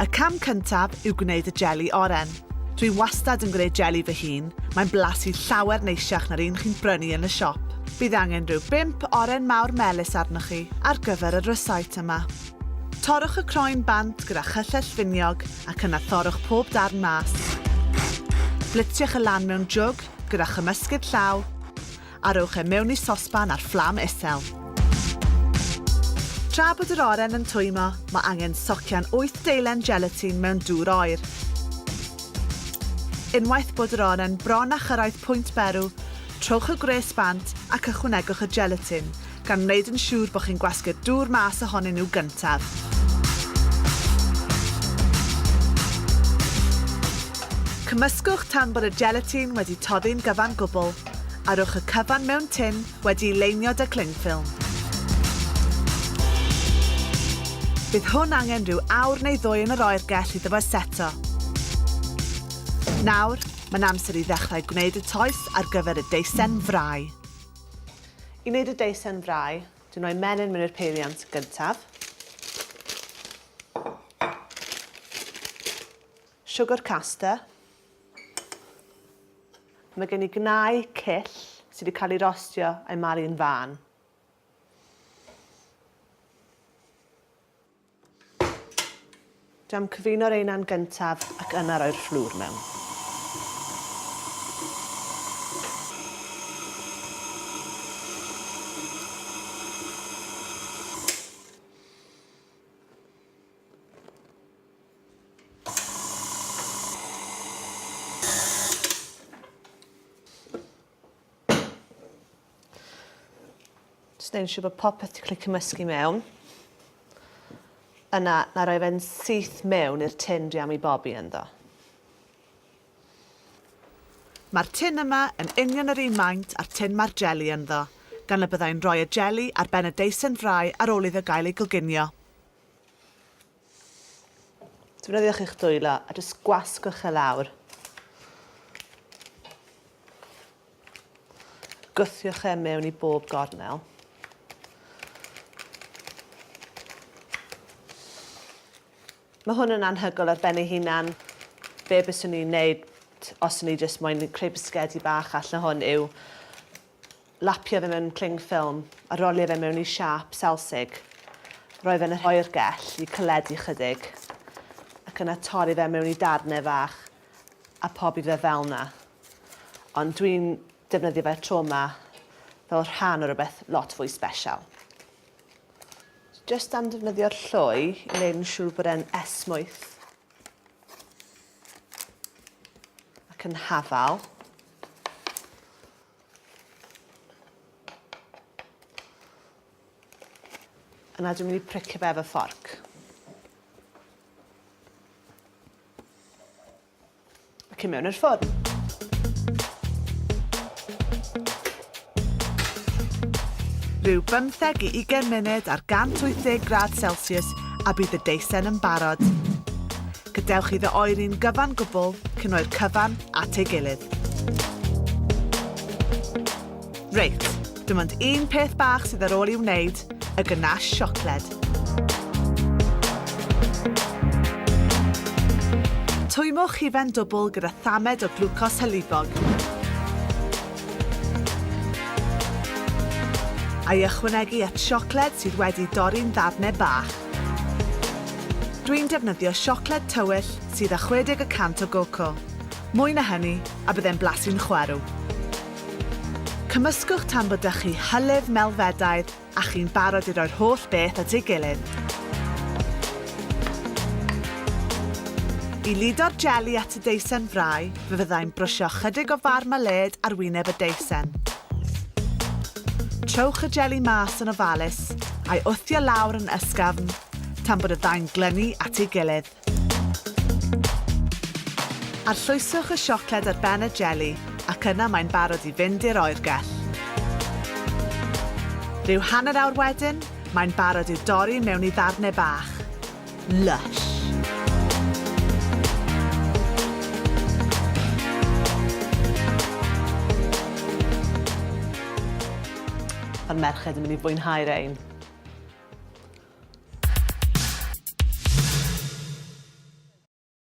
Y cam cyntaf yw gwneud y jeli oren. Dwi'n wastad yn gwneud jeli fy hun. Mae'n blasu llawer neisiach na'r un chi'n brynu yn y siop. Bydd angen rhyw 5 oren mawr melys arnoch chi ar gyfer y rysait yma. Torrwch y croen bant gyda chyllell finiog ac yna thorrwch pob darn mas. Blitiwch y lan mewn jwg gyda chymysgyd llaw a rhowch e mewn I sosban ar fflam isel. Tra bod yr oren yn twymo, mae angen socian 8 deilen gelatin mewn dŵr oer. Unwaith bod yr oren bron a chyrraedd pwynt berw, trowch y gres bant ac ychwanegwch y gelatin, gan wneud yn siŵr bod chi'n gwasgu'r dŵr mas ohonyn nhw gyntaf. Cymysgwch tan bod y gelatin wedi toddi'n gyfan gwbl, a rhowch y cyfan mewn tin wedi'i leinio dy clingffilm. Bydd hwn angen rhyw awr neu 2 yn yr oergell iddo fe seto. Nawr, mae'n amser I ddechrau gwneud y toes ar gyfer y deisen frau. I wneud y deisen frau, dwi'n rhoi menyn mewn i'r peiriant gyntaf. Siwgr caster. Mae gen I gnau cyll sydd wedi cael ei rostio a'i malu'n fan. Dwi'n cyfuno'r einan gyntaf ac yna roi'r fflwr mewn. Jyst neud yn siŵr bod popeth wedi cael ei cymysgu mewn. Yna, na roi fe'n syth mewn i'r tin dwi am ei bobi ynddo. Mae'r tin yma yn union yr un maint a'r tin mae'r jeli ynddo, gan y byddai'n rhoi y jeli ar ben y deisen frau ar ôl iddo gael ei gylginio. Defnyddiwch eich dwylo a jyst gwasgwch y lawr. Gwthiwch e mewn I bob gornel. Mae hwn yn anhygoel ar ben ei hunan. Be byswn ni'n neud os ni jyst moyn creu bisgedi bach allan hwn yw lapio fe mewn clingffilm a rolio fe mewn I siap selsig. Rhoi fe'n y oergell I cyledu chydig ac yna torri fe mewn I darnau fach a pobi fe fel yna. Ond dwi'n defnyddio fe tro yma fel rhan o rhywbeth lot fwy special. Jyst am defnyddio'r llwy I wneud yn siŵr bod e'n esmwyth ac yn hafal. Yna dwi'n mynd I pricio fe efo fforc. Ac I mewn i'r ffwrn. Rhyw 15 I 20 munud ar 180 grad Celsius a bydd y deisen yn barod. Gadewch iddo oeri'n gyfan gwbl cyn rhoi'r cyfan at ei gilydd. Reit, dim ond un peth bach sydd ar ôl I wneud, y ganache siocled. Twymwch hufen dwbl gyda thamed o glwcos hylifog. A'i ychwanegu at siocled sydd wedi dorri'n ddarnau bach. Dwi'n defnyddio siocled tywyll sydd â 60% o goco. Mwy na hynny, a byddai'n blasu'n chwerw. Cymysgwch tan bod ydych chi hylif melfedaidd a chi'n barod I roi'r holl beth at ei gilydd. I ludo'r jeli at y deisen frau, fe fyddai'n brwsio chydig o far maled ar wyneb y deisen. Trowch y jeli mas yn ofalus a'i wthio lawr yn ysgafn tan bod y ddau'n glynu at ei gilydd. Arllwyswch y siocled ar ben y jeli ac yna mae'n barod I fynd i'r oergell. Rhyw hanner awr wedyn, mae'n barod i'w dorri mewn I ddarnau bach. Lush! Mae'r merched yn mynd I fwynhau rein.